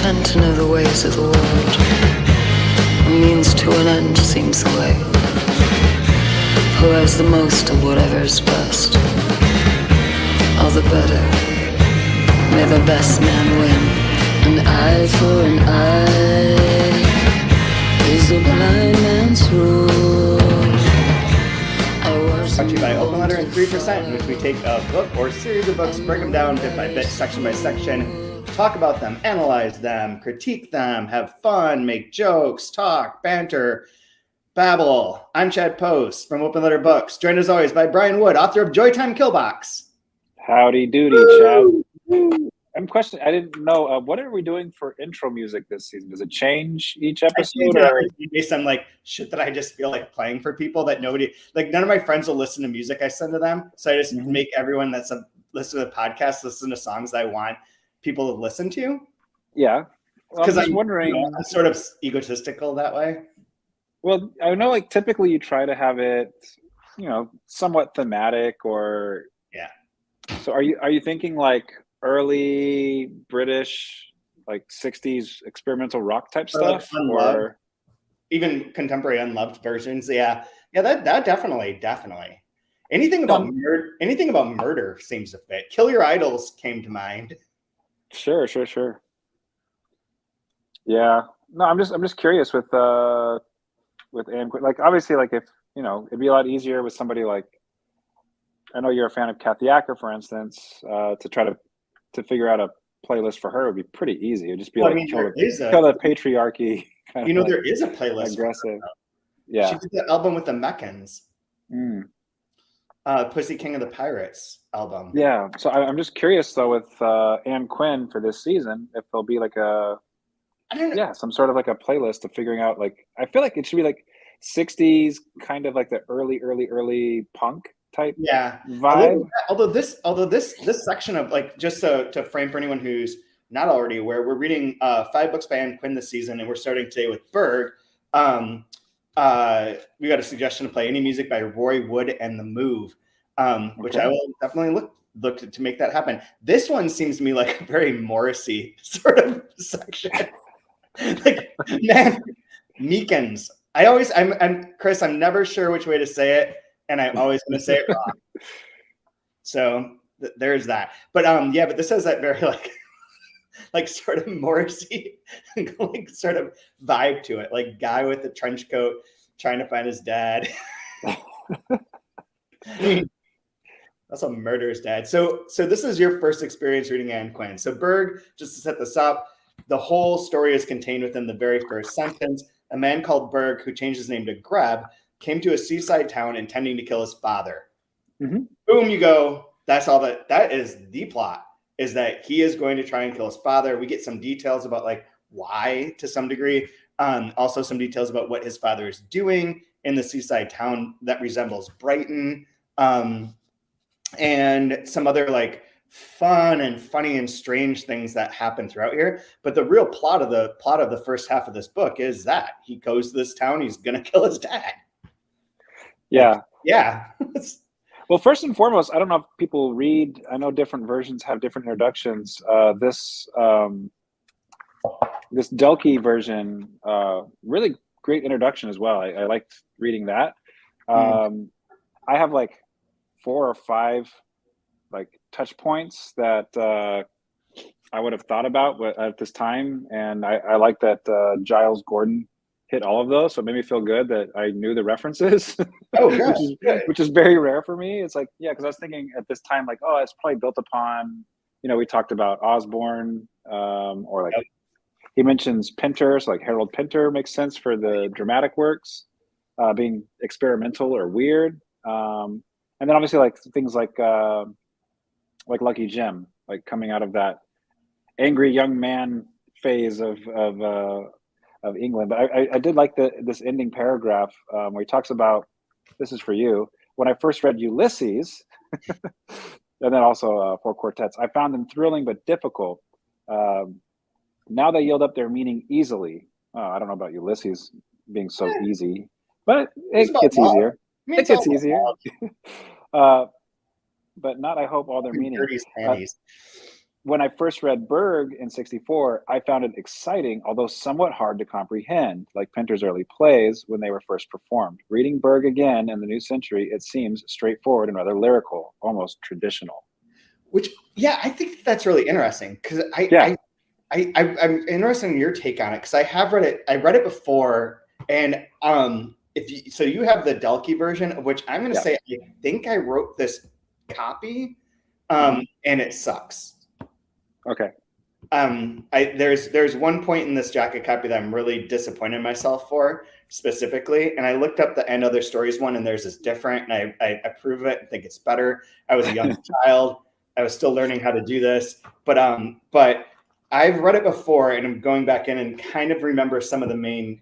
pretend to know the ways of the world. A means to an end seems the way. Who has the most of whatever is best? All the better. May the best man win. An eye for an eye is the blind man's rule. Brought to you by Open Letter and 3%, in which we take a book or series of books, break them down bit by bit, section by section, talk about them, analyze them, critique them, have fun, make jokes, talk, banter, babble. I'm Chad Post from Open Letter Books, joined as always by Brian Wood, author of Joytime Killbox. Howdy doody, Chad. I'm questioning, I didn't know, what are we doing for intro music this season? Does it change each episode? Or based on like shit that I just feel like playing for people that nobody, like none of my friends will listen to music I send to them. So I just make everyone that's listen to the podcast, listen to songs that I want people to listen to. Yeah. Because I'm wondering, I'm sort of egotistical that way. Well, I know like typically you try to have it, you know, somewhat thematic or. Yeah. So are you thinking like early British, like 60s experimental rock type stuff, or even contemporary unloved versions? Yeah, that definitely. Anything about murder seems to fit. Kill Your Idols came to mind. Sure. Yeah, no, I'm just curious with Ann Quin. Like obviously, like if you know, it'd be a lot easier with somebody like, I know you're a fan of Kathy Acker, for instance, to try to figure out a playlist for her would be pretty easy. It'd just be kill the patriarchy. You know, there is a playlist. Aggressive. Yeah. She did the album with the Meccans. Pussy King of the Pirates album. Yeah. So I'm just curious though with Ann Quin for this season, if there'll be like some sort of like a playlist of figuring out like, I feel like it should be like 60s, kind of like the early punk type vibe. Although this section of like, just to frame for anyone who's not already aware, we're reading 5 books by Ann Quin this season, and we're starting today with Berg. We got a suggestion to play any music by Roy Wood and The Move, which I will definitely look to make that happen. This one seems to me like a very Morrissey sort of section. Like, man, Meekins. I'm Chris, I'm never sure which way to say it, and I'm always going to say it wrong. So there's that. But but this has that very like sort of Morrissey like sort of vibe to it. Like guy with the trench coat trying to find his dad. I mean, that's a murderer's dad. So this is your first experience reading Ann Quin. So Berg, just to set this up, the whole story is contained within the very first sentence. A man called Berg, who changed his name to Greb, came to a seaside town intending to kill his father. Boom, you go. That's all that is the plot, is that he is going to try and kill his father. We get some details about like why to some degree. Also some details about what his father is doing in the seaside town that resembles Brighton. And some other like fun and funny and strange things that happen throughout here. But the real plot of the first half of this book is that he goes to this town, he's gonna kill his dad. Yeah. Well, first and foremost, I don't know if people read, I know different versions have different introductions. This Delkey version, really great introduction as well. I liked reading that. I have like 4 or 5 like touch points that I would have thought about at this time. And I like that Giles Gordon hit all of those. So it made me feel good that I knew the references, which is very rare for me. It's like, yeah, because I was thinking at this time, like, oh, it's probably built upon, you know, we talked about Osborne, or like he mentions Pinter. So like Harold Pinter makes sense for the dramatic works, being experimental or weird. And then obviously like things like Lucky Jim, like coming out of that angry young man phase of England. But I did like this ending paragraph where he talks about, this is for you, when I first read Ulysses, and then also 4 Quartets, I found them thrilling but difficult. Now they yield up their meaning easily. I don't know about Ulysses being so easy, but it gets easier. It gets easier. But not, I hope, all their meaning. when I first read Berg in '64, I found it exciting, although somewhat hard to comprehend, like Pinter's early plays when they were first performed. Reading Berg again in the new century, it seems straightforward and rather lyrical, almost traditional. Which, yeah, I think that's really interesting because I'm interested in your take on it because I have read it. I read it before, and so you have the Delkey version, of which I'm going to say I think I wrote this copy, and it sucks. Okay. There's one point in this jacket copy that I'm really disappointed in myself for specifically, and I looked up the End Other Stories one, and theirs is different, and I approve it and think it's better. I was a young child. I was still learning how to do this, but I've read it before, and I'm going back in and kind of remember some of the main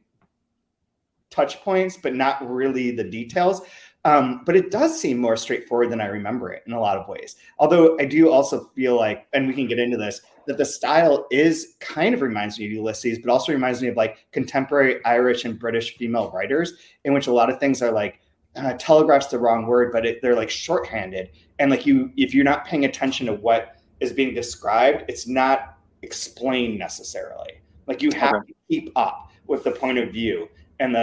touch points, but not really the details. But it does seem more straightforward than I remember it in a lot of ways. Although I do also feel like, and we can get into this, that the style is kind of reminds me of Ulysses, but also reminds me of like contemporary Irish and British female writers, in which a lot of things are like, telegraph's the wrong word, but they're like shorthanded. And like if you're not paying attention to what is being described, it's not explained necessarily. Like you have to keep up with the point of view and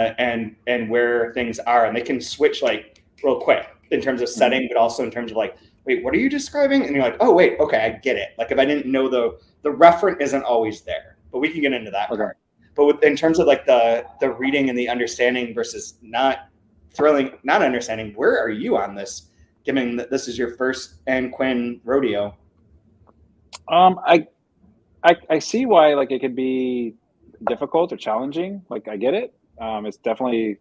and where things are, and they can switch like real quick in terms of setting, but also in terms of like, wait, what are you describing? And you're like, oh wait, okay, I get it. Like if I didn't know the referent isn't always there, but we can get into that part. But in terms of like the reading and the understanding versus not understanding, where are you on this? Given that this is your first Ann Quin rodeo. I see why like it could be difficult or challenging. Like I get it. It's definitely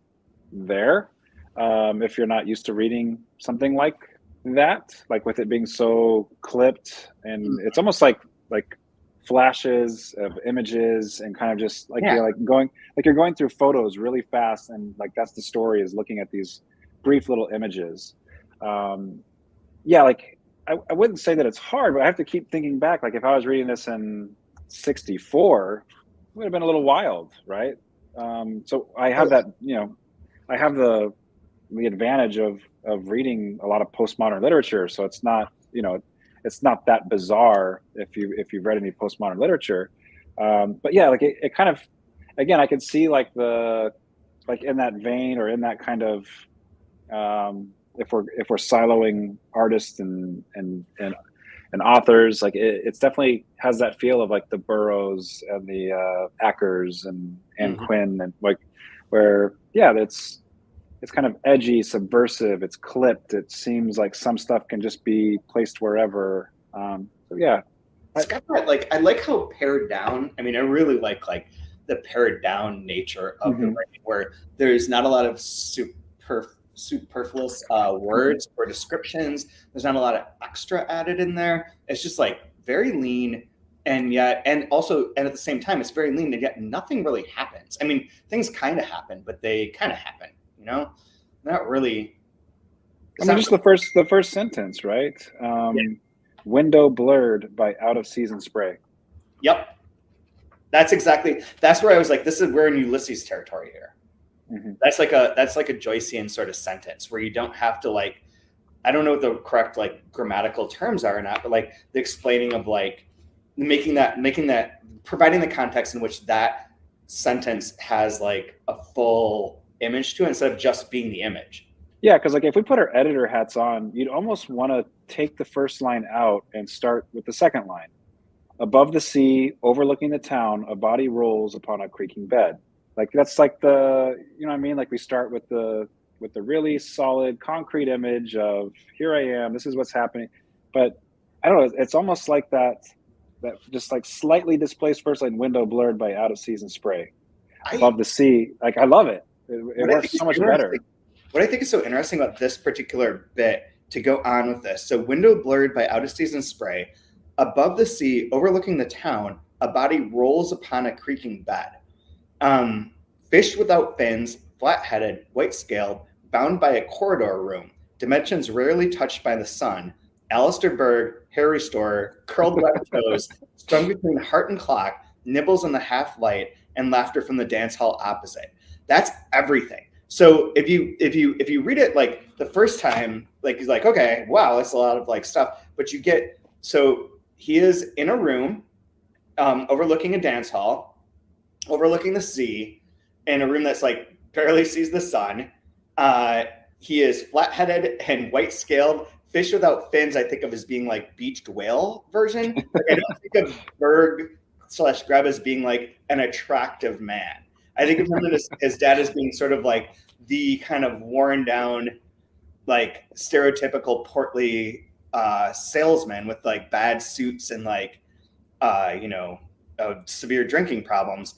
there. If you're not used to reading something like that, like with it being so clipped, and it's almost like flashes of images and kind of just like you're going through photos really fast, and like that's the story, is looking at these brief little images. Like I wouldn't say that it's hard, but I have to keep thinking back. Like if I was reading this in '64, it would have been a little wild, right? So I have that, I have the advantage of reading a lot of postmodern literature. So it's not, it's not that bizarre if you've read any postmodern literature. But yeah, like it kind of, again, I could see like in that vein, or in that kind of, if we're siloing artists and authors, like it's definitely has that feel of like the Burroughs and the Ackers and Ann Quin, and like where it's kind of edgy, subversive, it's clipped, it seems like some stuff can just be placed wherever. So yeah, it's got that, like, I like how pared down. I mean, I really like the pared down nature of the writing, where there's not a lot of superfluous words or descriptions. There's not a lot of extra added in there. It's just like very lean, and at the same time, it's very lean, and yet nothing really happens. I mean, things kind of happen, but they kind of happen, not really. I mean, just the first sentence, right? Window blurred by out of season spray. Yep. That's where I was like, this is, we're in Ulysses territory here. That's like a Joycean sort of sentence where you don't have to like, I don't know what the correct like grammatical terms are or not, but like the explaining of like providing the context in which that sentence has like a full image to it instead of just being the image. Yeah, because like if we put our editor hats on, you'd almost want to take the first line out and start with the second line. Above the sea, overlooking the town, a body rolls upon a creaking bed. Like that's like the, what I mean? Like we start with the really solid concrete image of here I am, this is what's happening. But I don't know, it's almost like that just like slightly displaced first line, window blurred by out of season spray. Above the sea, like I love it. It works so much better. What I think is so interesting about this particular bit, to go on with this, so window blurred by out of season spray, above the sea, overlooking the town, a body rolls upon a creaking bed. Fish without fins, flat-headed, white-scaled, bound by a corridor room, dimensions rarely touched by the sun, Alistair Berg, hair restorer, curled wet toes, strung between heart and clock, nibbles in the half-light, and laughter from the dance hall opposite. That's everything. So if you read it like the first time, like he's like, okay, wow, that's a lot of like stuff. But you get, so he is in a room overlooking a dance hall, overlooking the sea, in a room that's like barely sees the sun. He is flat-headed and white-scaled. Fish without fins, I think of as being like beached whale version. Like, I don't think of Berg/Greb as being like an attractive man. I think of him as his dad as being sort of like the kind of worn down, like stereotypical portly salesman with like bad suits and like severe drinking problems.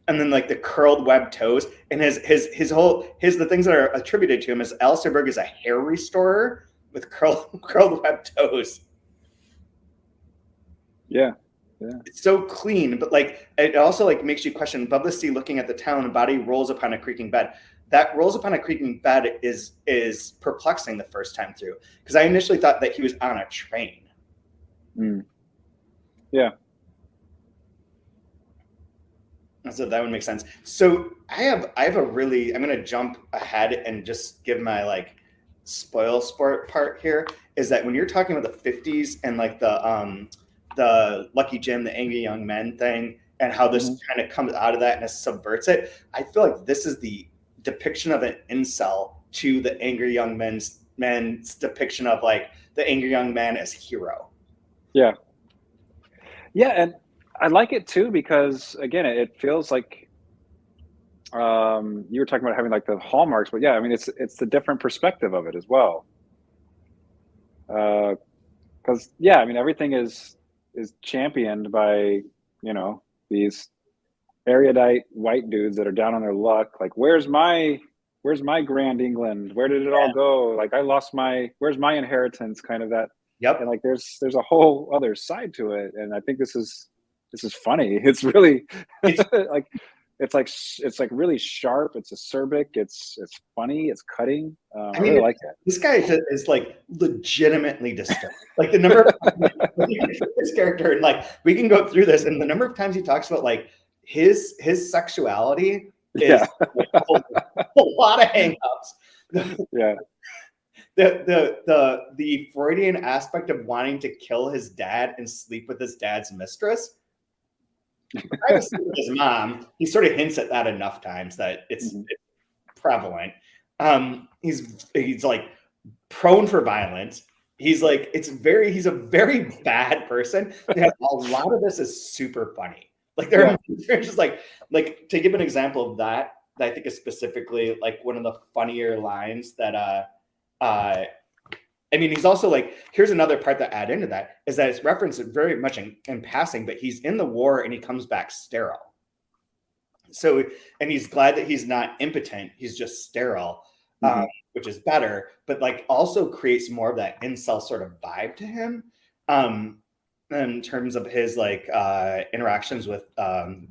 And then like the curled web toes, and his the things that are attributed to him is Alistair Berg is a hair restorer with curled web toes. Yeah. It's so clean, but like it also like makes you question. Above the sea, looking at the town, a body rolls upon a creaking bed. That rolls upon a creaking bed is perplexing the first time through, because I initially thought that he was on a train. Yeah. So that would make sense. So I have a really, I'm going to jump ahead and just give my like spoil sport part here, is that when you're talking about the 50s and like the Lucky Jim, the Angry Young Men thing, and how this kind of comes out of that and it subverts it, I feel like this is the depiction of an incel to the Angry Young Men's depiction of like the Angry Young Man as hero. Yeah. And I like it too, because again, it feels like you were talking about having like the hallmarks, but yeah, I mean, it's the different perspective of it as well. Because yeah, I mean, everything is championed by, these erudite white dudes that are down on their luck. Like, where's my Grand England? Where did it all go? Like, where's my inheritance? Kind of that. Yep. And like, there's a whole other side to it, and I think this is funny. It's really it's like really sharp. It's acerbic. It's funny. It's cutting. I really like that. This guy is like legitimately disturbed. Like the number of this character, and like we can go through this, and the number of times he talks about like his sexuality is like, a lot of hang-ups. Yeah. The Freudian aspect of wanting to kill his dad and sleep with his dad's mistress. I was with his mom. He sort of hints at that enough times that it's prevalent. He's like prone for violence. He's a very bad person. A lot of this is super funny. Like they're just like to give an example of that I think is specifically like one of the funnier lines that I mean, he's also like, here's another part that add into that is that it's referenced very much in passing, but he's in the war and he comes back sterile. So, and he's glad that he's not impotent. He's just sterile, which is better, but like also creates more of that incel sort of vibe to him in terms of his like interactions with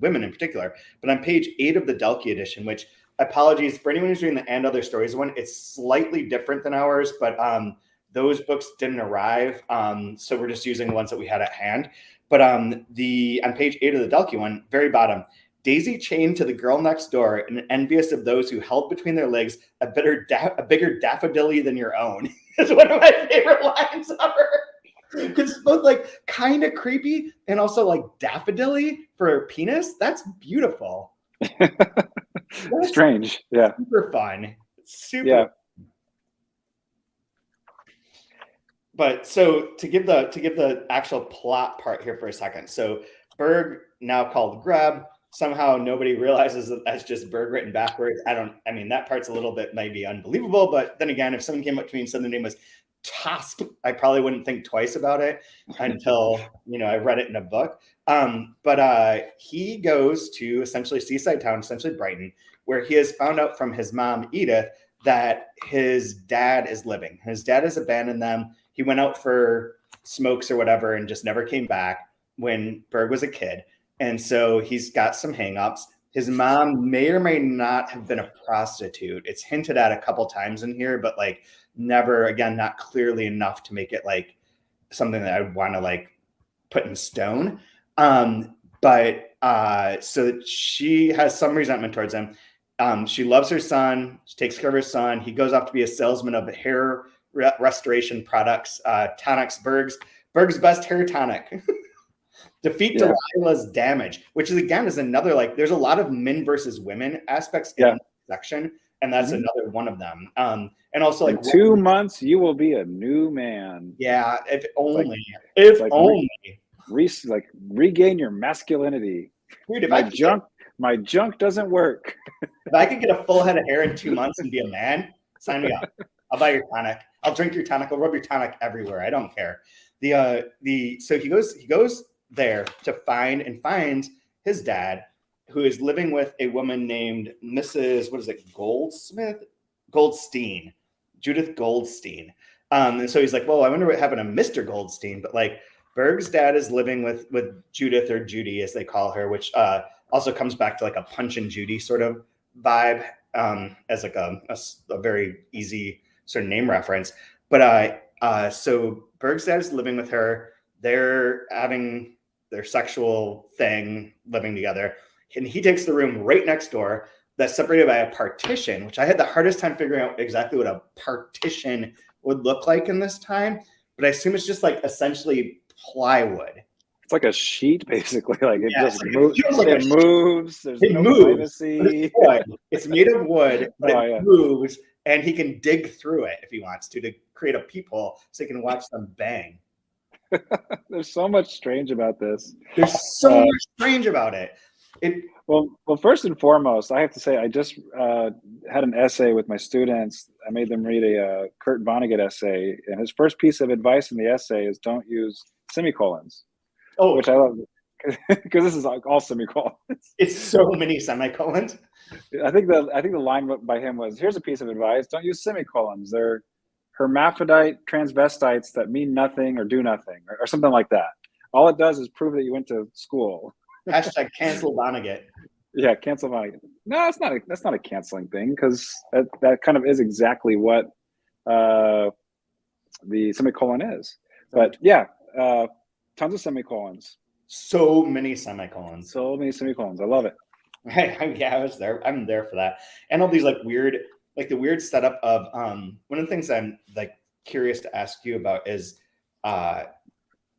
women in particular. But on page 8 of the Delkey edition, which apologies for anyone who's doing the And Other Stories one, it's slightly different than ours, but those books didn't arrive, so we're just using the ones that we had at hand. But on page 8 of the Delkey one, very bottom, Daisy chained to the girl next door and envious of those who held between their legs a bigger daffodilly than your own. It's one of my favorite lines ever. Because it's both like kind of creepy and also like daffodilly for a penis. That's beautiful. That's strange. Yeah. Super fun. Super. Yeah. But so to give the actual plot part here for a second. So Berg, now called Greb, somehow nobody realizes that that's just Berg written backwards. I mean, that part's a little bit maybe unbelievable, but then again, if someone came up to me and said the name was Tosp, I probably wouldn't think twice about it until, I read it in a book. But he goes to essentially seaside town, essentially Brighton, where he has found out from his mom, Edith, that his dad is living. His dad has abandoned them. He went out for smokes or whatever and just never came back when Berg was a kid. And so he's got some hangups. His mom may or may not have been a prostitute. It's hinted at a couple times in here, but like never, again, not clearly enough to make it like something that I would want to like put in stone. So she has some resentment towards him. She loves her son. She takes care of her son. He goes off to be a salesman of hair restoration products, TONIC's BERG'S. Berg's best hair tonic. Defeat Delilah's damage, which is again is another like there's a lot of men versus women aspects in the section, and that's another one of them. And also like in 2 months you will be a new man. Yeah, if only. If only. Regain your masculinity. Dude, if my junk doesn't work. If I could get a full head of hair in 2 months and be a man, sign me up. I'll buy your tonic. I'll drink your tonic. I'll rub your tonic everywhere. I don't care. So he goes there to finds his dad, who is living with a woman named Mrs. Goldstein, Judith Goldstein. And so he's like, well, I wonder what happened to Mr. Goldstein. But like Berg's dad is living with Judith, or Judy as they call her, which also comes back to like a Punch and Judy sort of vibe, as like a very easy sort of name reference. But so Berg's dad is living with her. They're having their sexual thing, living together. And he takes the room right next door that's separated by a partition, which I had the hardest time figuring out exactly what a partition would look like in this time. But I assume it's just like essentially plywood. It's like a sheet, basically. Like it just moves. It moves. There's no privacy. It's made of wood, but it moves, and he can dig through it if he wants to create a peephole so he can watch them bang. There's so much strange about this. There's so much strange about it. Well, first and foremost, I have to say I just had an essay with my students. I made them read a Kurt Vonnegut essay, and his first piece of advice in the essay is don't use semicolons. Oh, which I love because this is all semicolons. It's so many semicolons. I think the line by him was, "Here's a piece of advice: don't use semicolons. They're hermaphrodite transvestites that mean nothing or do nothing or something like that. All it does is prove that you went to school." Hashtag cancel Vonnegut. Yeah, cancel Vonnegut. No, that's not a canceling thing, because that kind of is exactly what the semicolon is. But yeah, tons of semicolons. So many semicolons. So many semicolons. I love it. Yeah, I was there. I'm there for that. And all these like the weird setup of one of the things I'm like curious to ask you about is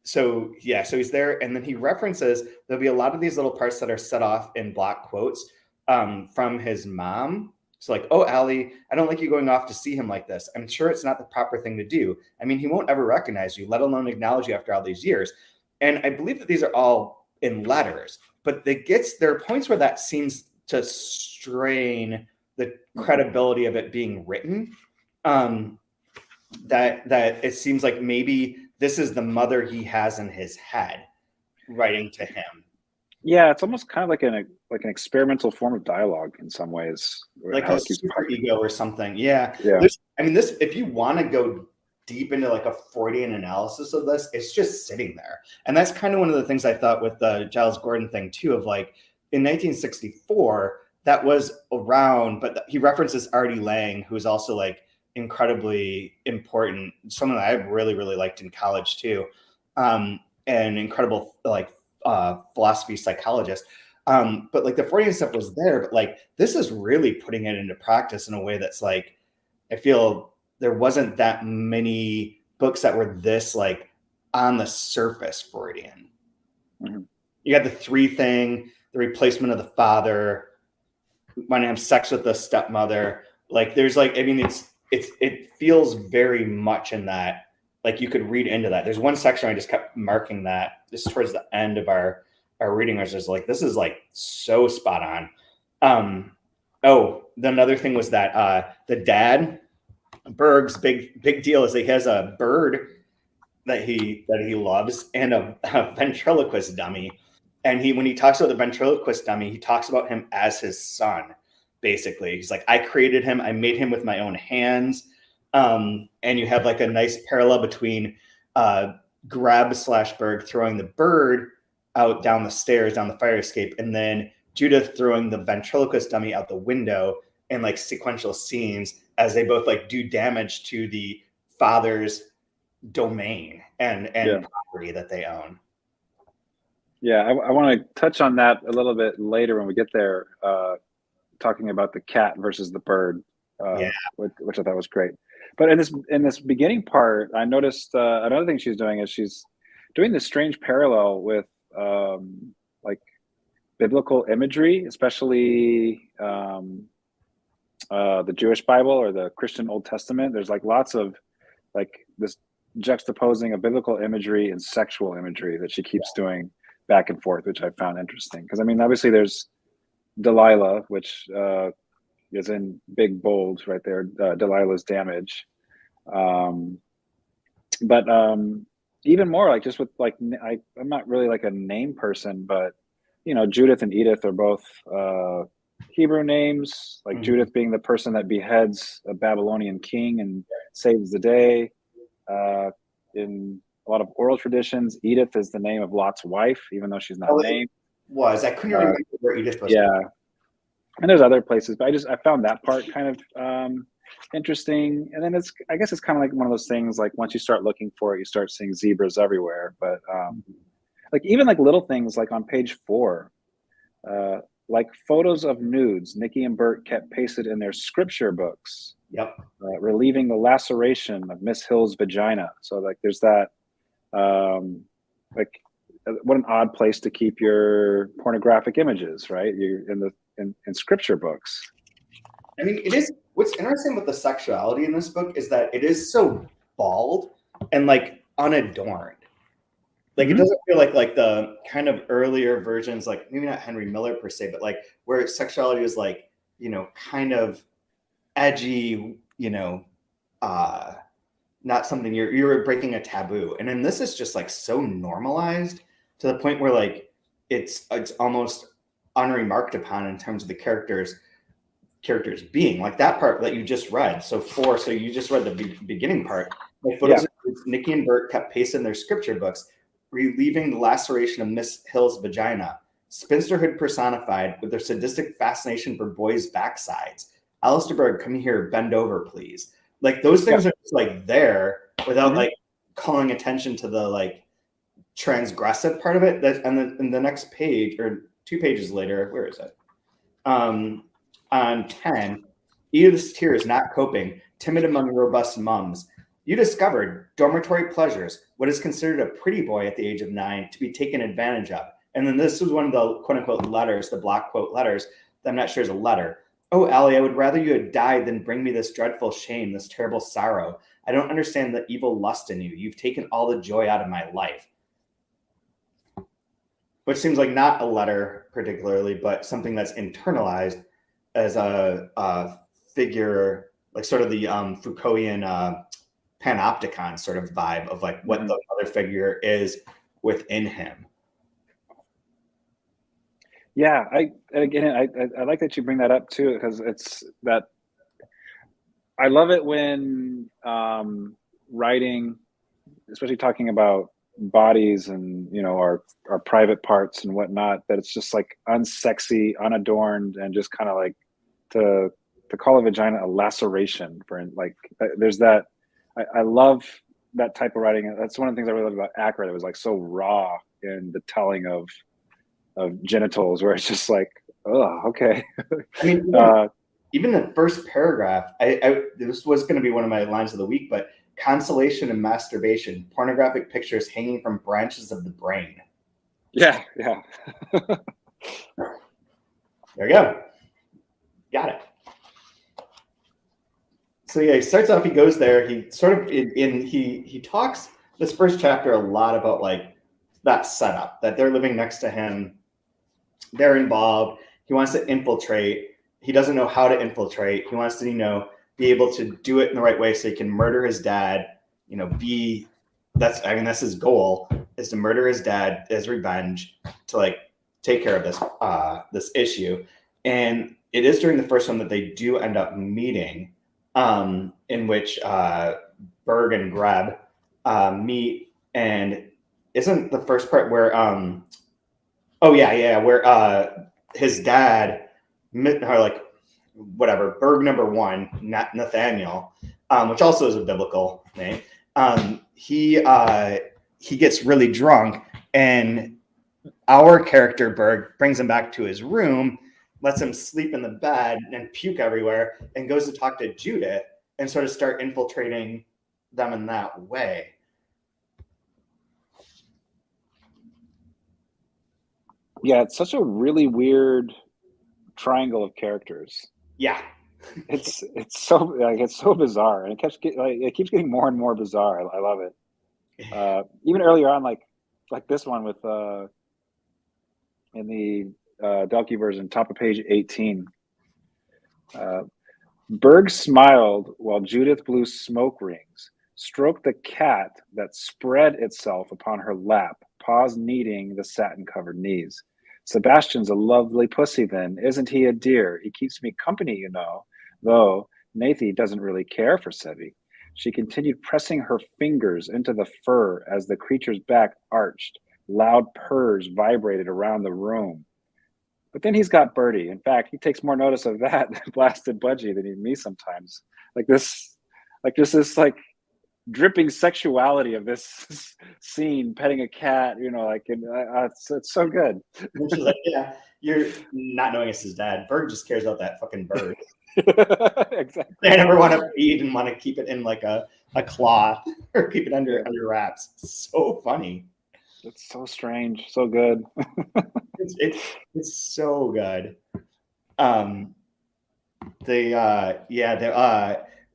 so he's there, and then he references there'll be a lot of these little parts that are set off in block quotes from his mom. So like, oh, Allie, I don't like you going off to see him like this. I'm sure it's not the proper thing to do. I mean, he won't ever recognize you, let alone acknowledge you after all these years. And I believe that these are all in letters, but there are points where that seems to strain the credibility of it being written. That it seems like maybe this is the mother he has in his head writing to him. Yeah, it's almost kind of like an experimental form of dialogue in some ways, like a super ego or something. Yeah. This, if you want to go deep into like a Freudian analysis of this, it's just sitting there. And that's kind of one of the things I thought with the Giles Gordon thing too, of like in 1964 that was around, but he references Artie Lang, who's also like incredibly important, someone that I really, really liked in college too. An incredible like philosophy psychologist. But like the Freudian stuff was there, but like this is really putting it into practice in a way that's like, I feel there wasn't that many books that were this like on the surface Freudian. Mm-hmm. You got the three thing, the replacement of the father, when I have sex with the stepmother. Like there's like, I mean, it feels very much in that, like you could read into that. There's one section I just kept marking that just towards the end of our reading, was just like, this is like so spot on. Another thing was that the dad, Berg's big deal is that he has a bird that he loves and a ventriloquist dummy. And when he talks about the ventriloquist dummy, he talks about him as his son. Basically, he's like, I created him. I made him with my own hands. And you have like a nice parallel between Greb / Berg throwing the bird out down the stairs, down the fire escape, and then Judith throwing the ventriloquist dummy out the window in like sequential scenes as they both like do damage to the father's domain and property that they own. Yeah, I want to touch on that a little bit later when we get there, talking about the cat versus the bird, which I thought was great. But in this beginning part, I noticed another thing she's doing is she's doing this strange parallel with like biblical imagery, especially the Jewish Bible or the Christian Old Testament. There's like lots of like this juxtaposing of biblical imagery and sexual imagery that she keeps doing back and forth, which I found interesting. Because I mean, obviously there's Delilah, which is in big bold right there, Delilah's damage. But even more like just with like, I'm not really like a name person, but you know, Judith and Edith are both Hebrew names, like Judith being the person that beheads a Babylonian king and saves the day. In a lot of oral traditions, Edith is the name of Lot's wife, even though she's not named. I couldn't remember where Edith was. Yeah. And there's other places, but I found that part kind of interesting. And then I guess it's kind of like one of those things, like once you start looking for it, you start seeing zebras everywhere. But like even like little things like on page 4, like photos of nudes Nikki and Bert kept pasted in their scripture books. Yep. Relieving the laceration of Miss Hill's vagina. So like there's that, like what an odd place to keep your pornographic images, right? You're in scripture books. I mean, it is. What's interesting with the sexuality in this book is that it is so bald and like unadorned. Like it doesn't feel like the kind of earlier versions, like maybe not Henry Miller per se, but like where sexuality is like, you know, kind of edgy, you know, not something you're breaking a taboo. And then this is just like so normalized to the point where like it's almost unremarked upon in terms of the characters being like that part that you just read. So you just read the beginning part. Like photos of Nikki and Bert kept pasted in their scripture books, relieving the laceration of Miss Hill's vagina, spinsterhood personified with their sadistic fascination for boys' backsides. Alistair Berg, come here, bend over, please. Like those things are just like there without like calling attention to the like transgressive part of it. That and then in the next page or 2 pages later, where is it? On 10, Edith's tears not coping, timid among robust mums. You discovered dormitory pleasures, what is considered a pretty boy at the age of 9 to be taken advantage of. And then this was one of the quote unquote letters, the block quote letters that I'm not sure is a letter. Oh, Allie, I would rather you had died than bring me this dreadful shame, this terrible sorrow. I don't understand the evil lust in you. You've taken all the joy out of my life. Which seems like not a letter particularly, but something that's internalized as a figure, like sort of the Foucaultian panopticon sort of vibe of like what the other figure is within him. Yeah, I like that you bring that up too, because it's that I love it when writing, especially talking about bodies and you know our private parts and whatnot, that it's just like unsexy, unadorned, and just kind of like to call a vagina a laceration for like there's that. I love that type of writing. That's one of the things I really love about Ackroyd. It was like so raw in the telling of genitals, where it's just like, oh, okay. I mean, even the first paragraph, this was going to be one of my lines of the week, but consolation and masturbation, pornographic pictures hanging from branches of the brain. Yeah. There you go. Got it. So yeah, he starts off, he goes there, he sort of, he talks this first chapter a lot about like that setup, that they're living next to him, they're involved, he wants to infiltrate, he doesn't know how to infiltrate, he wants to, you know, be able to do it in the right way so he can murder his dad, you know, that's his goal, is to murder his dad as revenge, to like take care of this issue. And it is during the first one that they do end up meeting, in which Berg and Greb meet, and isn't the first part where where his dad, or like whatever, Berg number 1, not Nathaniel, which also is a biblical name, he gets really drunk, and our character Berg brings him back to his room, lets him sleep in the bed and puke everywhere, and goes to talk to Judith and sort of start infiltrating them in that way. Yeah, it's such a really weird triangle of characters. Yeah. It's so bizarre, and it keeps getting more and more bizarre. I love it. Even earlier on, like this one with in the Delkey version, top of page 18. Berg smiled while Judith blew smoke rings, stroked the cat that spread itself upon her lap, paws kneading the satin-covered knees. Sebastian's a lovely pussy then, isn't he a dear? He keeps me company, you know, though Nathy doesn't really care for Sevi. She continued pressing her fingers into the fur as the creature's back arched. Loud purrs vibrated around the room. But then he's got Birdie. In fact, he takes more notice of that blasted budgie than me sometimes. Just this dripping sexuality of this scene, petting a cat, it's so good. And she's like, yeah, you're not knowing it's his dad. Berg just cares about that fucking bird. Exactly. I never want to feed and want to keep it in like a cloth or keep it under wraps. It's so funny. It's so strange, so good. It's so good.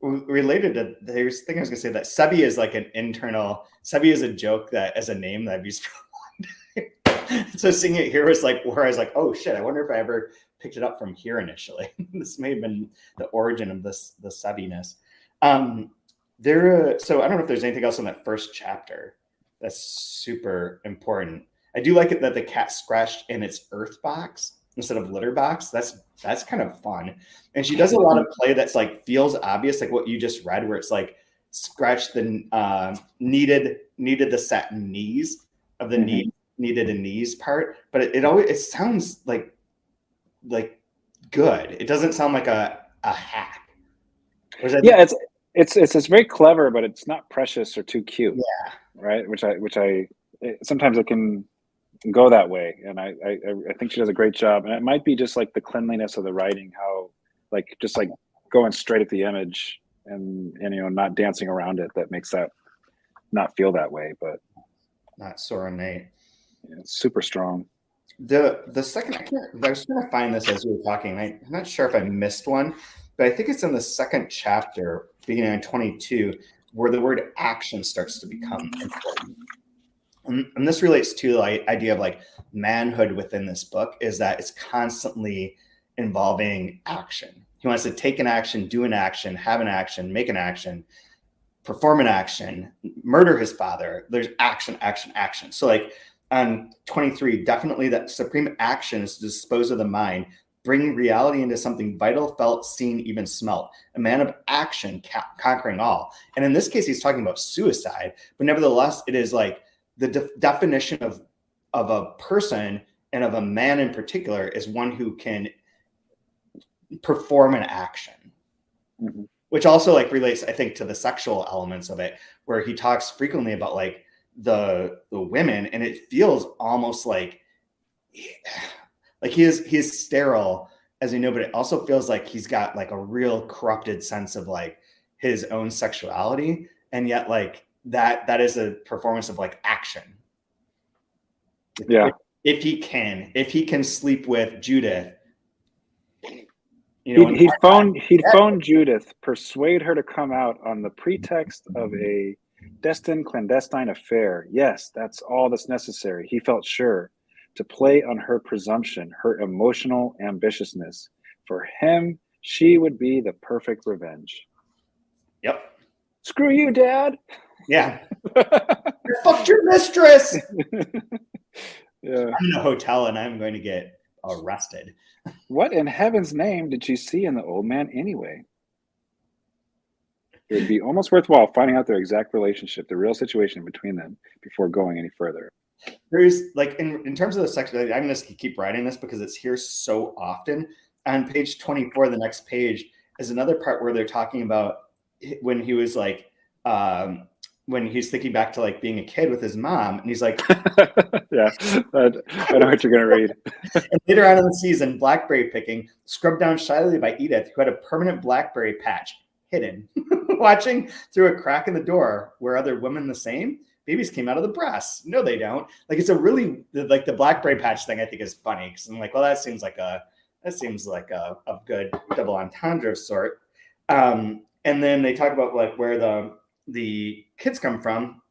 Related to there's thing I was gonna say that Sebi is like an internal. Sebi is a joke that as a name that I've used for a long time. So seeing it here was like where I was like, oh shit, I wonder if I ever picked it up from here initially. This may have been the origin of the Sebiness. So I don't know if there's anything else in that first chapter that's super important. I do like it that the cat scratched in its earth box instead of litter box. That's kind of fun. And she does a lot of play that's like feels obvious, like what you just read, where it's like scratch the needed the satin knees of the needed a knees part, but it sounds like good. It doesn't sound like a hack. It's very clever, but it's not precious or too cute. Yeah. Right. Which I sometimes it can go that way, and I think she does a great job. And it might be just like the cleanliness of the writing, how just going straight at the image and not dancing around it, that makes that not feel that way, but not so ornate. Yeah, it's super strong. The second, I was trying to find this as we were talking. I'm not sure if I missed one, but I think it's in the second chapter, beginning on 22, where the word action starts to become important. And this relates to the idea of like manhood within this book, is that it's constantly involving action. He wants to take an action, do an action, have an action, make an action, perform an action, murder his father. There's action, action, action. So like on 23, definitely that supreme action is to dispose of the mind, bring reality into something vital, felt, seen, even smelt. A man of action conquering all. And in this case, he's talking about suicide, but nevertheless, it is like the definition of a person and of a man in particular is one who can perform an action, which also like relates, I think, to the sexual elements of it, where he talks frequently about like the women, and it feels almost like he is sterile, as we know, but it also feels like he's got like a real corrupted sense of like his own sexuality, and yet like that is a performance of like action. Yeah. If he can sleep with Judith, he'd phone Judith, persuade her to come out on the pretext of a destined clandestine affair. Yes, that's all that's necessary. He felt sure to play on her presumption, her emotional ambitiousness. For him, she would be the perfect revenge. Yep. Screw you, Dad. Yeah. You fucked your mistress. Yeah. I'm in a hotel and I'm going to get arrested. What in heaven's name did she see in the old man anyway? It would be almost worthwhile finding out their exact relationship, the real situation between them, before going any further. There's like in terms of the sexuality, I'm going to keep writing this because it's here so often. On page 24, the next page is another part where they're talking about when he was like, when he's thinking back to like being a kid with his mom, and he's like, yeah, I know what you're going to read. And later on in the season, blackberry picking, scrubbed down shyly by Edith, who had a permanent blackberry patch hidden, watching through a crack in the door. Were other women the same? babies came out of the breast. No, they don't. Like, it's a really, like, the black braid patch thing I think is funny, because I'm like, well, that seems like a good double entendre of sort. And then they talk about like where the kids come from.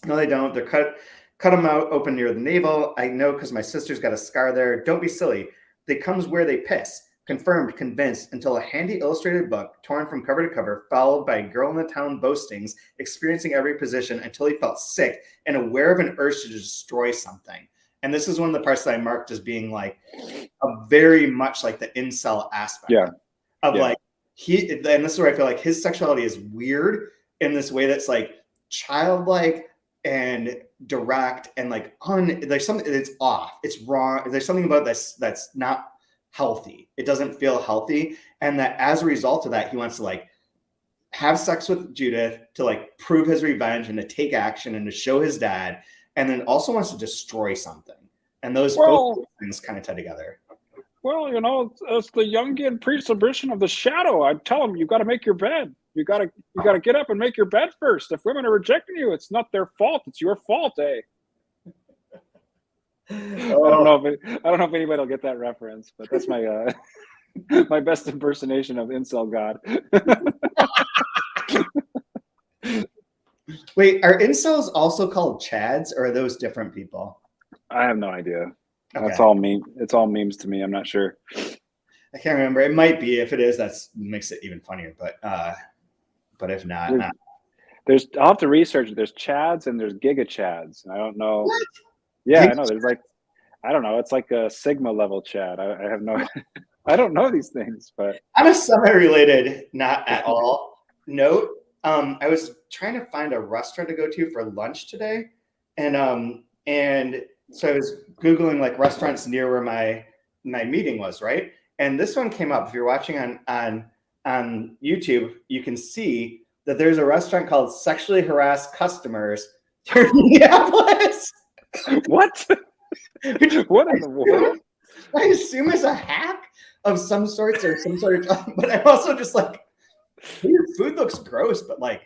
No, they don't. They're cut them out open near the navel. I know because my sister's got a scar there. Don't be silly. They comes where they piss. Confirmed, convinced, until a handy illustrated book, torn from cover to cover, followed by a girl in the town boastings, experiencing every position until he felt sick and aware of an urge to destroy something. And this is one of the parts that I marked as being like a very much like the incel aspect of like and this is where I feel like his sexuality is weird in this way that's like childlike and direct and like there's something that's off. It's wrong. There's something about this that's not healthy. It doesn't feel healthy. And that as a result of that, he wants to like have sex with Judith to like prove his revenge and to take action and to show his dad. And then also wants to destroy something. And those both things kind of tie together. Well, you know, it's the Jungian presupposition of the shadow. I tell him, you got to make your bed. You got to get up and make your bed first. If women are rejecting you, it's not their fault. It's your fault, eh? I don't know if anybody will get that reference, but that's my my best impersonation of incel God. Wait, are incels also called chads, or are those different people? I have no idea. Okay. That's all meme. It's all memes to me. I'm not sure. I can't remember. It might be. If it is, that makes it even funnier. But if not, I'll have to research it. There's chads and there's giga chads. I don't know. What? Yeah, I know. There's like, I don't know. It's like a Sigma level chad. I have no. I don't know these things, but on a semi-related, not at all note, I was trying to find a restaurant to go to for lunch today, and so I was Googling like restaurants near where my meeting was, right? And this one came up. If you're watching on YouTube, you can see that there's a restaurant called Sexually Harassed Customers in Minneapolis. What? What in the world? I assume it's a hack of some sorts or some sort of, but I'm also just like, your food looks gross, but like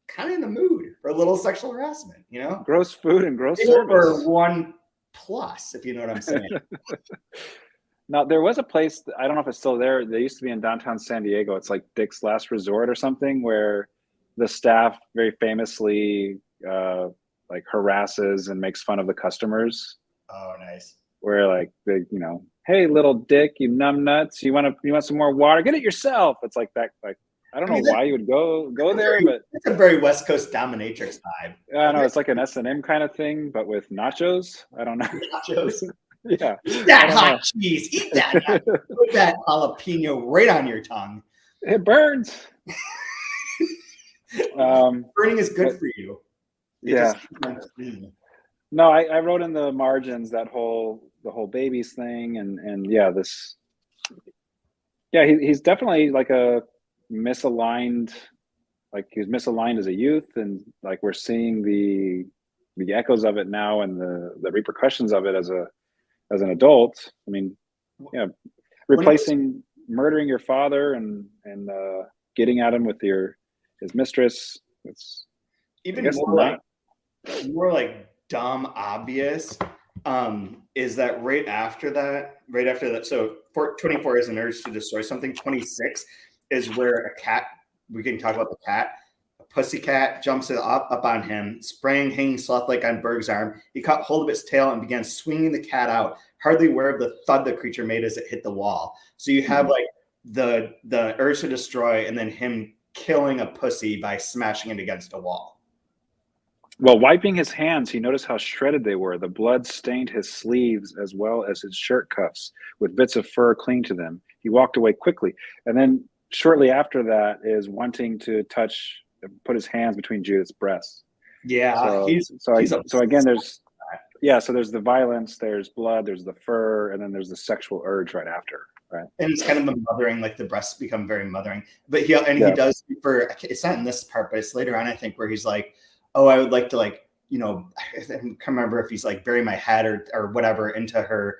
kind of in the mood for a little sexual harassment, you know? Gross food and gross service. Or 1+, if you know what I'm saying. Now, there was a place, I don't know if it's still there. They used to be in downtown San Diego. It's like Dick's Last Resort or something, where the staff very famously like harasses and makes fun of the customers. Oh, nice. Where like they, you know, hey, little dick, you numb nuts, you want some more water? Get it yourself. It's like that. Like, I don't know why you would go there, but it's a very West Coast dominatrix vibe. I know it's like an S&M kind of thing, but with nachos. I don't know. Nachos. Yeah. Eat that hot cheese. Eat that. Put that jalapeno right on your tongue. It burns. Burning is good for you. Yeah. No, I wrote in the margins the whole babies thing, and yeah, he's definitely like a misaligned, like he was misaligned as a youth, and like we're seeing the echoes of it now and the repercussions of it as an adult. I mean, yeah, replacing murdering your father and getting at him with his mistress. It's even more like dumb obvious is that right after that, so 24 is an urge to destroy something. 26 is where we can talk about the cat. A pussy cat jumps up on him, spraying, hanging sloth-like on Berg's arm. He caught hold of its tail and began swinging the cat out, hardly aware of the thud the creature made as it hit the wall. So you have like the urge to destroy, and then him killing a pussy by smashing it against a wall. While wiping his hands, he noticed how shredded they were. The blood stained his sleeves as well as his shirt cuffs, with bits of fur clinging to them. He walked away quickly. And then shortly after that is wanting to put his hands between Judith's breasts. Yeah. So again, there's the violence, there's blood, there's the fur, and then there's the sexual urge right after. Right. And it's kind of a mothering, like the breasts become very mothering. But he does, it's not in this part, but it's later on, I think, where he's like, oh, I would like to, like, you know, I can't remember if he's like bury my head or whatever into her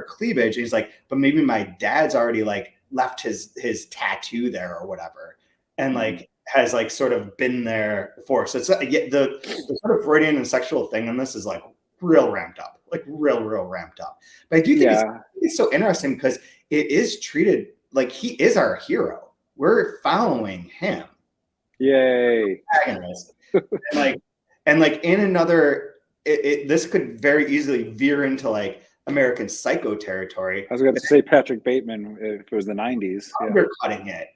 cleavage. And he's like, but maybe my dad's already like left his tattoo there or whatever. And like has like sort of been there before. So it's the sort of Freudian and sexual thing in this is like real ramped up, like real ramped up. But I do think it's so interesting because it is treated like he is our hero. We're following him. Yay. and like in another, this could very easily veer into like American Psycho territory. I was going to say Patrick Bateman if it was the 90s. Undercutting it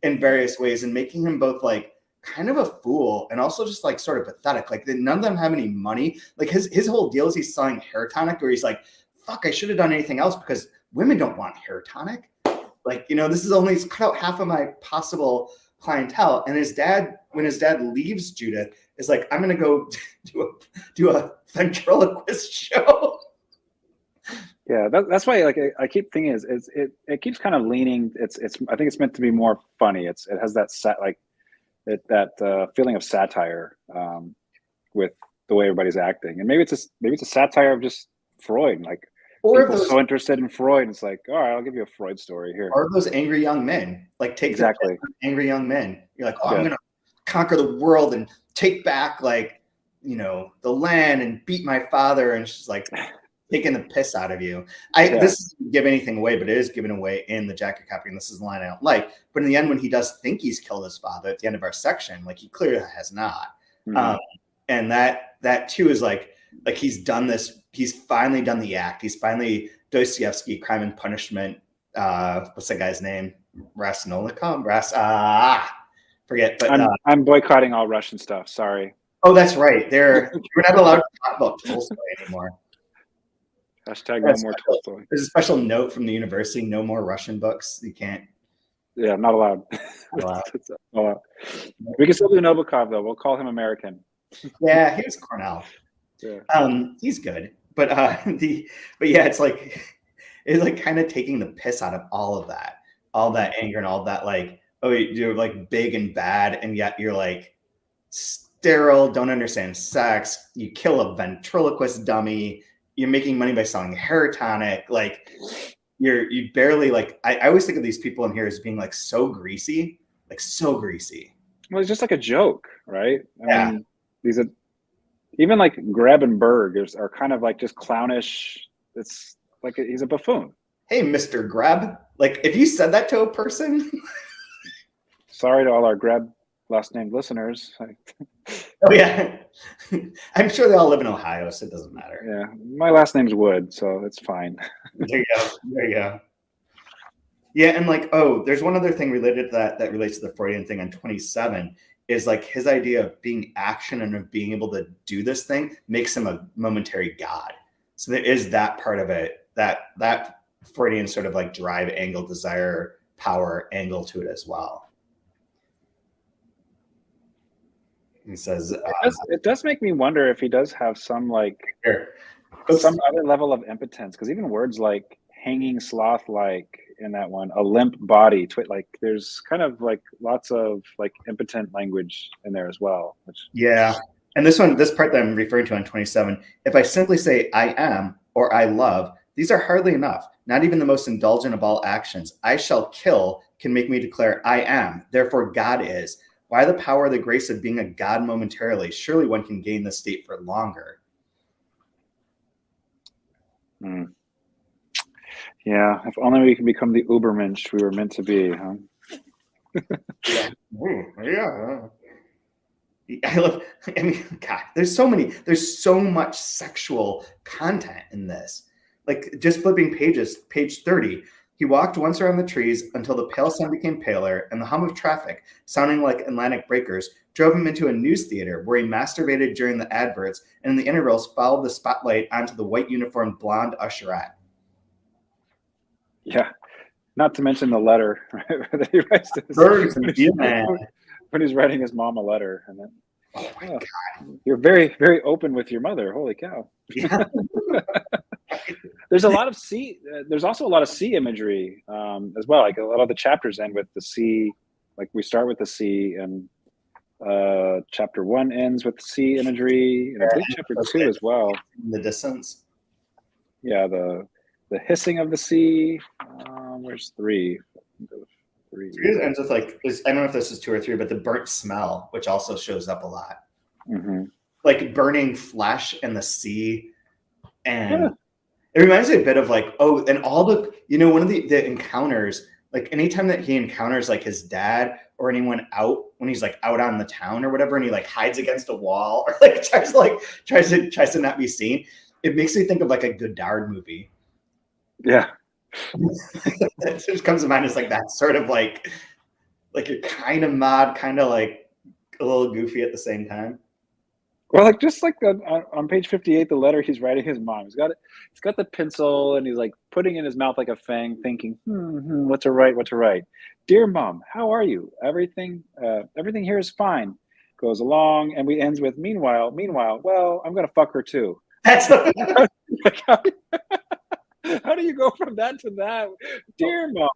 in various ways and making him both like kind of a fool and also just like sort of pathetic. Like none of them have any money. Like his whole deal is he's selling hair tonic, where he's like, fuck, I should have done anything else because women don't want hair tonic. Like, this is only cut out half of my possible clientele. And when his dad leaves Judith, is like, I'm gonna go do a ventriloquist show. Yeah, that's why like I keep thinking it keeps kind of leaning. It's I think it's meant to be more funny. It has that that feeling of satire with the way everybody's acting, and maybe it's a satire of just Freud. Like people so interested in Freud, it's like, all right, I'll give you a Freud story here. Or those angry young men, like take exactly angry young men. You're like, I'm gonna conquer the world and take back like the land and beat my father, and she's like taking the piss out of you. This doesn't give anything away, but it is given away in the jacket copy, and this is the line I don't like. But in the end, when he does think he's killed his father at the end of our section, like he clearly has not. Mm-hmm. And that too is like he's done this. He's finally done the act. He's finally Dostoevsky, Crime and Punishment. What's that guy's name? Raskolnikov? Forget. But I'm boycotting all Russian stuff. Sorry. Oh, that's right. We're not allowed to talk about Tolstoy anymore. Hashtag no more Tolstoy. There's a special note from the university: no more Russian books. You can't. Yeah, not allowed. Not allowed. We can still do Nabokov though. We'll call him American. Yeah, he was Cornell. Yeah. He's good, but it's like kind of taking the piss out of all that anger and all that like, oh, you're like big and bad, and yet you're like sterile, don't understand sex. You kill a ventriloquist dummy. You're making money by selling hair tonic. Like you barely like. I always think of these people in here as being like so greasy, Well, it's just like a joke, right? I mean, these are even like Greb and Berg are kind of like just clownish. It's like he's a buffoon. Hey, Mr. Greb. Like if you said that to a person. Sorry to all our Greb last name listeners. Oh yeah, I'm sure they all live in Ohio, so it doesn't matter. Yeah, my last name's Wood, so it's fine. There you go. Yeah, and like, there's one other thing related to that relates to the Freudian thing on 27 is like his idea of being action and of being able to do this thing makes him a momentary god. So there is that part of it, that Freudian sort of like drive angle, desire, power angle to it as well. He says it does make me wonder if he does have some like some other level of impotence, because even words like hanging sloth, like in that one, a limp body, like there's kind of like lots of like impotent language in there as well. And this part that I'm referring to on 27, if I simply say I am or I love, these are hardly enough. Not even the most indulgent of all actions. I shall kill can make me declare I am, therefore God is. Why the power, the grace of being a god momentarily? Surely one can gain this state for longer. Yeah, if only we could become the Ubermensch we were meant to be, huh? God, there's so much sexual content in this. Like just flipping pages, page 30. He walked once around the trees until the pale sun became paler, and the hum of traffic, sounding like Atlantic breakers, drove him into a news theater where he masturbated during the adverts, and in the intervals followed the spotlight onto the white uniformed blonde usherette. Yeah, not to mention the letter that he writes to when he's writing his mom a letter, and then God, you're very, very open with your mother. Holy cow! Yeah. There's a lot of sea. There's also a lot of sea imagery as well. Like a lot of the chapters end with the sea. Like we start with the sea, and chapter 1 ends with sea imagery, and I think chapter 2 as well. The distance. Yeah, the hissing of the sea. Where's 3? 3. 3 ends with like, I don't know if this is 2 or 3, but the burnt smell, which also shows up a lot. Mm-hmm. Like burning flesh in the sea. And it reminds me a bit of like, and all the, one of the encounters, like anytime that he encounters like his dad or anyone out when he's like out on the town or whatever, and he like hides against a wall or like tries to not be seen. It makes me think of like a Godard movie. Yeah. That just comes to mind as like that sort of like you're kind of mad, kind of like a little goofy at the same time. Well, like just like on page 58, the letter he's writing his mom. He's got the pencil and he's like putting in his mouth like a fang, thinking, what to write. Dear Mom, how are you? Everything here is fine. Goes along, and we ends with meanwhile. Well, I'm gonna fuck her too. That's like, how do you go from that to that? Dear Mom.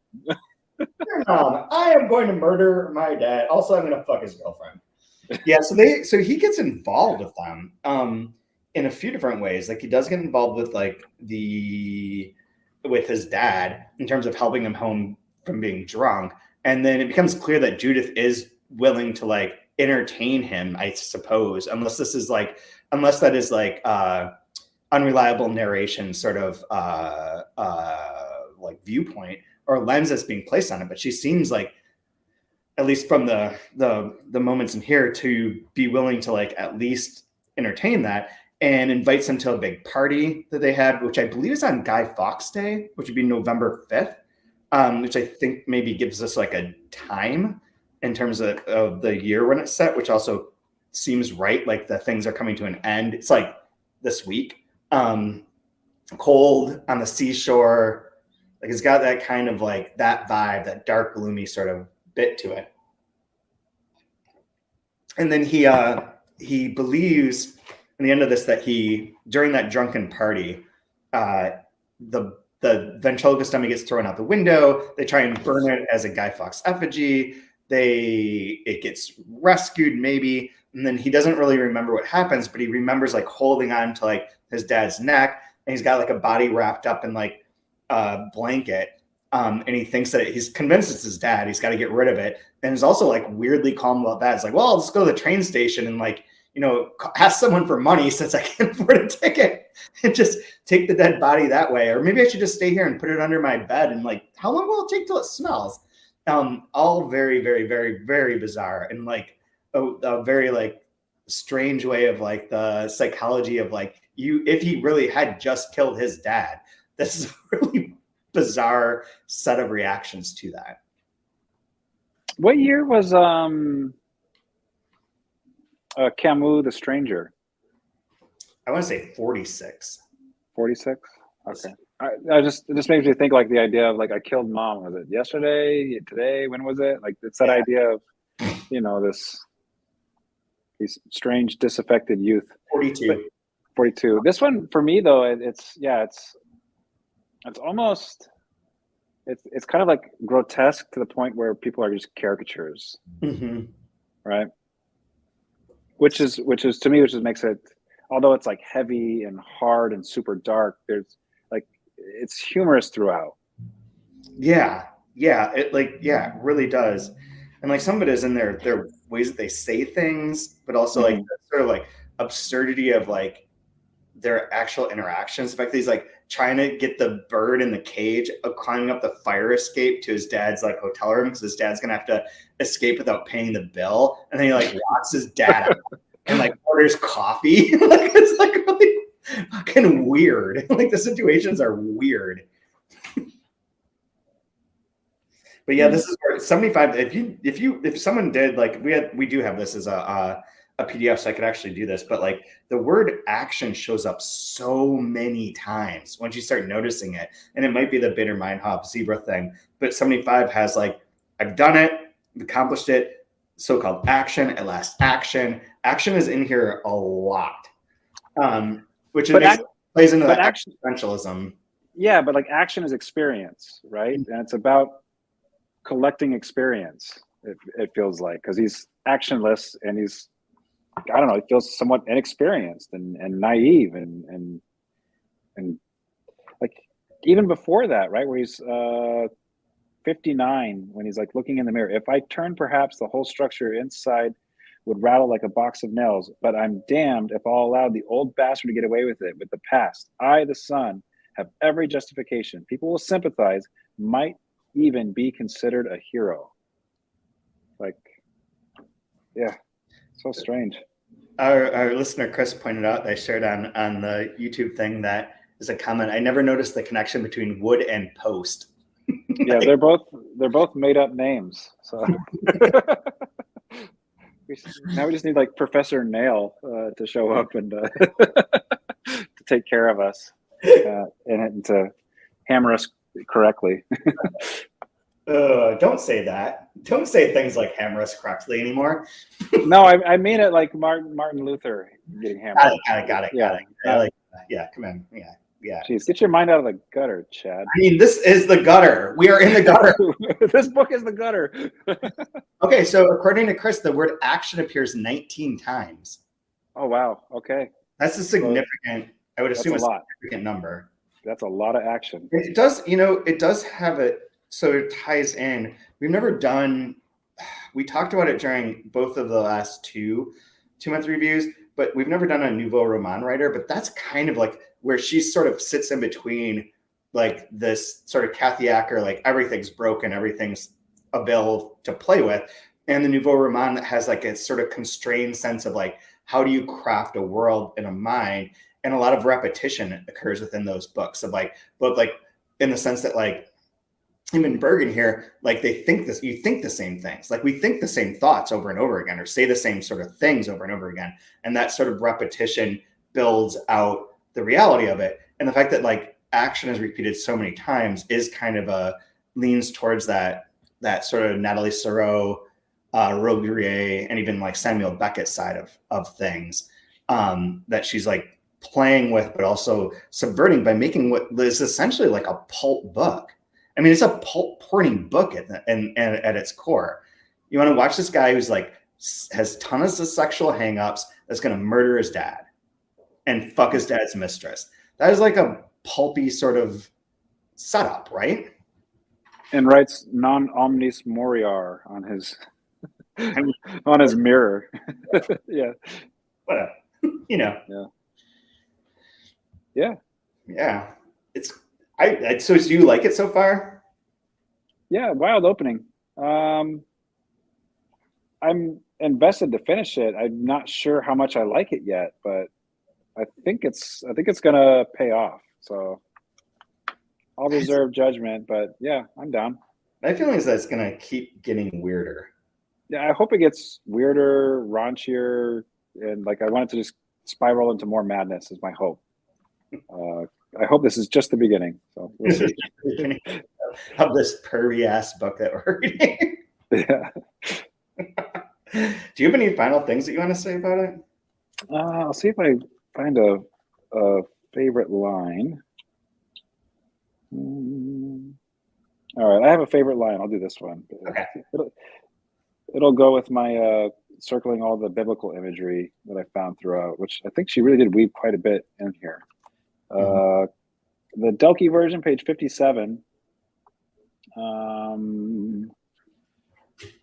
Dear Mom, I am going to murder my dad. Also, I'm gonna fuck his girlfriend. Yeah, so he gets involved with them in a few different ways. Like he does get involved with like with his dad in terms of helping him home from being drunk, and then it becomes clear that Judith is willing to like entertain him, I suppose, unless that is like unreliable narration sort of like viewpoint or lens that's being placed on it. But she seems like, at least from the moments in here, to be willing to like at least entertain that, and invites him to a big party that they had, which I believe is on Guy Fawkes Day, which would be November 5th, which I think maybe gives us like a time in terms of the year when it's set, which also seems right. Like the things are coming to an end. It's like this week, cold on the seashore. Like it's got that kind of like that vibe, that dark, gloomy sort of bit to it. And then he believes in the end of this that during that drunken party, the ventriloquist dummy gets thrown out the window. They try and burn it as a Guy Fawkes effigy. It gets rescued maybe, and then he doesn't really remember what happens, but he remembers like holding on to like his dad's neck, and he's got like a body wrapped up in like a blanket. And he thinks that he's convinced it's his dad. He's got to get rid of it. And he's also like weirdly calm about that. It's like, well, I'll just go to the train station and like, ask someone for money since I can't afford a ticket and just take the dead body that way. Or maybe I should just stay here and put it under my bed. And like, how long will it take till it smells? All very, very, very, very bizarre. And like a very like strange way of like the psychology of like if he really had just killed his dad, this is a really bizarre set of reactions to that. What year was Camus the Stranger? I want to say 46. 46? Okay. It just makes me think like the idea of like I killed mom. Was it yesterday? Today? When was it? Like it's that idea of these strange disaffected youth. 42. But 42. This one for me though, it's almost it's kind of like grotesque to the point where people are just caricatures, right? Which is to me, which makes it, although it's like heavy and hard and super dark, there's like it's humorous throughout. Yeah, it really does, and like some of it is in their ways that they say things, but also like the sort of like absurdity of like their actual interactions. In fact, he's like trying to get the bird in the cage, climbing up the fire escape to his dad's like hotel room because his dad's gonna have to escape without paying the bill, and then he like locks his dad out and like orders coffee. Like it's like really fucking weird. Like the situations are weird. But yeah, this is where 75. If someone did like we do have this as a PDF, so I could actually do this, but like the word action shows up so many times once you start noticing it, and it might be the bitter mind hop zebra thing, but 75 has like, I've done it, accomplished it, so-called action, at last action. Action is in here a lot, which plays into that existentialism. Yeah, but like action is experience, right? And it's about collecting experience, it feels like, because he's actionless and he's, I don't know, he feels somewhat inexperienced and naive and like even before that, right, where he's 59 when he's like looking in the mirror. If I turn, perhaps the whole structure inside would rattle like a box of nails, but I'm damned if I'll allow the old bastard to get away with it. With the past, I, the son, have every justification. People will sympathize, might even be considered a hero. Like, yeah, so strange. Our listener Chris pointed out, they shared on the YouTube thing, that is a comment. I never noticed the connection between wood and post. Yeah, they're both made up names. So now we just need like Professor Nail to show up and to take care of us and to hammer us correctly. Don't say that. Don't say things like hammer us correctly anymore. No, I mean it like Martin Luther getting hammered. Got it. Yeah. Yeah, come on. Yeah. Jeez, get your mind out of the gutter, Chad. I mean, this is the gutter. We are in the gutter. This book is the gutter. Okay, so according to Chris, the word action appears 19 times. Oh, wow. Okay. That's a significant, I would assume, a significant number. That's a lot of action. It does have it, so it ties in. We talked about it during both of the last two-month reviews, but we've never done a nouveau roman writer, but that's kind of like where she sort of sits in between like this sort of Kathy Acker, like everything's broken, everything's available to play with. And the nouveau roman that has like a sort of constrained sense of like, how do you craft a world in a mind? And a lot of repetition occurs within those books of like, both like in the sense that like, even Bergen here, like you think the same things, like we think the same thoughts over and over again, or say the same sort of things over and over again. And that sort of repetition builds out the reality of it. And the fact that like action is repeated so many times is kind of leans towards that sort of Natalie Soro, Robbe, and even like Samuel Beckett side of things that she's like playing with, but also subverting by making what is essentially like a pulp book. I mean, it's a pulp porning book at its core. You want to watch this guy who's like has tons of sexual hangups that's going to murder his dad and fuck his dad's mistress. That is like a pulpy sort of setup, right? And writes non omnis moriar on his on his mirror. Yeah. Whatever. Yeah. It's so do you like it so far? Yeah, wild opening. I'm invested to finish it. I'm not sure how much I like it yet, but I think it's gonna pay off. So I'll reserve judgment, but yeah, I'm down. My feeling is that it's gonna keep getting weirder. Yeah, I hope it gets weirder, raunchier, and like I want it to just spiral into more madness is my hope. I hope this is just the beginning. So we'll see. Of this pervy ass book that we're reading. Yeah. Do you have any final things that you want to say about it? I'll see if I find a favorite line. All right, I have a favorite line. I'll do this one. Okay. It'll go with my circling all the biblical imagery that I found throughout, which I think she really did weave quite a bit in here. The Delkey version, page 57.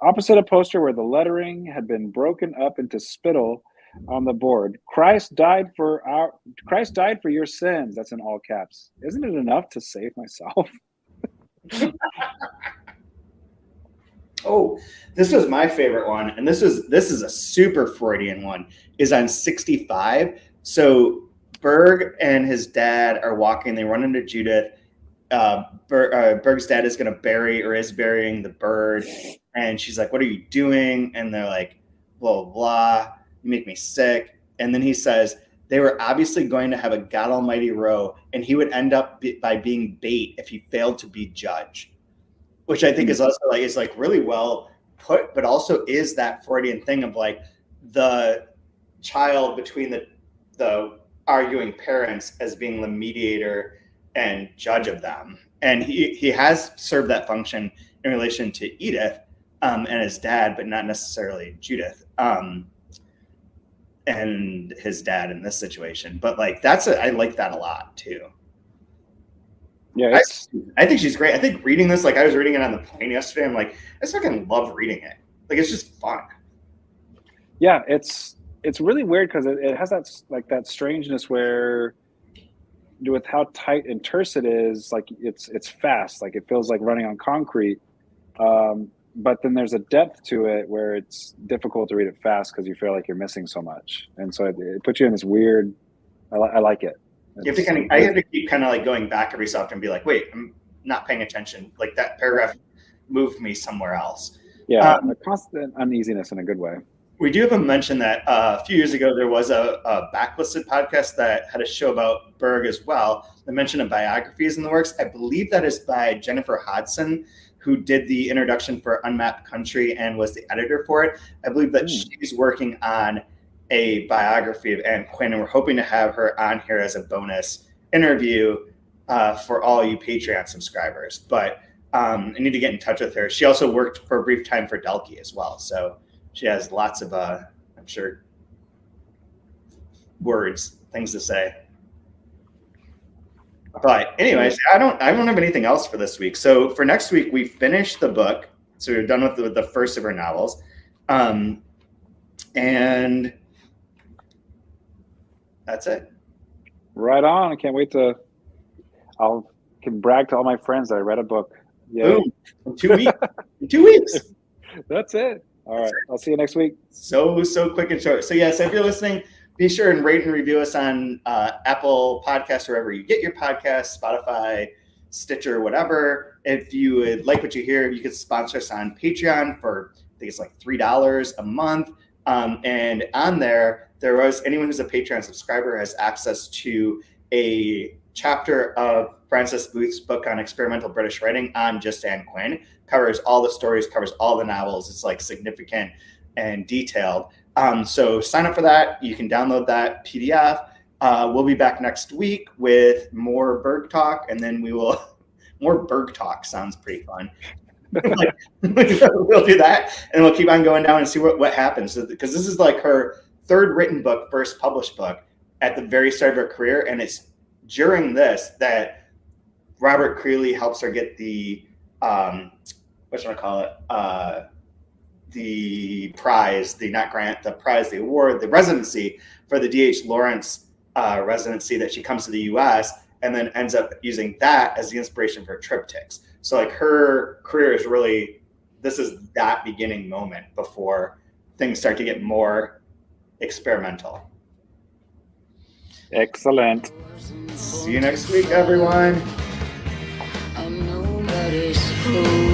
Opposite a poster where the lettering had been broken up into spittle on the board. Christ died for your sins. That's in all caps. Isn't it enough to save myself? Oh, this was my favorite one, and this is a super Freudian one. Is on 65. So Berg and his dad are walking. They run into Judith. Berg's dad is going to is burying the bird, and she's like, "What are you doing?" And they're like, "Blah blah blah. You make me sick." And then he says they were obviously going to have a God Almighty row, and he would end up by being bait if he failed to be judge, which I think is also like really well put, but also is that Freudian thing of like the child between the arguing parents as being the mediator and judge of them. And he has served that function in relation to Edith and his dad, but not necessarily Judith and his dad in this situation. But like I like that a lot too. Yeah, I think she's great. I think reading this, like I was reading it on the plane yesterday. I'm like, I fucking love reading it. Like it's just fun. Yeah, it's really weird because it has that strangeness where with how tight and terse it is, like it's fast, like it feels like running on concrete. But then there's a depth to it where it's difficult to read it fast because you feel like you're missing so much, and so it puts you in this weird. I like it. I have to keep kind of like going back every so often and be like, wait, I'm not paying attention. Like that paragraph moved me somewhere else. Yeah, a constant uneasiness in a good way. We do have a mention that a few years ago there was a backlisted podcast that had a show about Berg as well. The mention of biographies in the works. I believe that is by Jennifer Hodson, who did the introduction for Unmapped Country and was the editor for it. I believe that she's working on a biography of Ann Quin, and we're hoping to have her on here as a bonus interview for all you Patreon subscribers. But I need to get in touch with her. She also worked for a brief time for Delkey as well. So she has lots of, I'm sure, things to say. But anyways, I don't have anything else for this week. So for next week, we finished the book. So we're done with the first of her novels. And that's it. Right on. I can't wait can brag to all my friends that I read a book. Yeah. Boom. In 2 weeks. In 2 weeks. That's it. All right. I'll see you next week. So quick and short. So yes, if you're listening, be sure and rate and review us on Apple Podcasts, wherever you get your podcasts, Spotify, Stitcher, whatever. If you would like what you hear, you can sponsor us on Patreon for, I think it's like $3 a month. And on there was anyone who's a Patreon subscriber has access to a chapter of Frances Booth's book on experimental British writing on just Ann Quin. Covers all the stories, covers all the novels. It's like significant and detailed. So sign up for that. You can download that PDF. We'll be back next week with more Berg talk, and then we will more Berg talk. Sounds pretty fun. We'll do that, and we'll keep on going down and see what happens. Because this is like her third written book, first published book at the very start of her career, and it's during this that Robert Creeley helps her get the the prize, the award, the residency for the D.H. Lawrence residency that she comes to the U.S. and then ends up using that as the inspiration for triptychs. So like her career is really, this is that beginning moment before things start to get more experimental. Excellent. See you next week, everyone. I'm nobody's fool.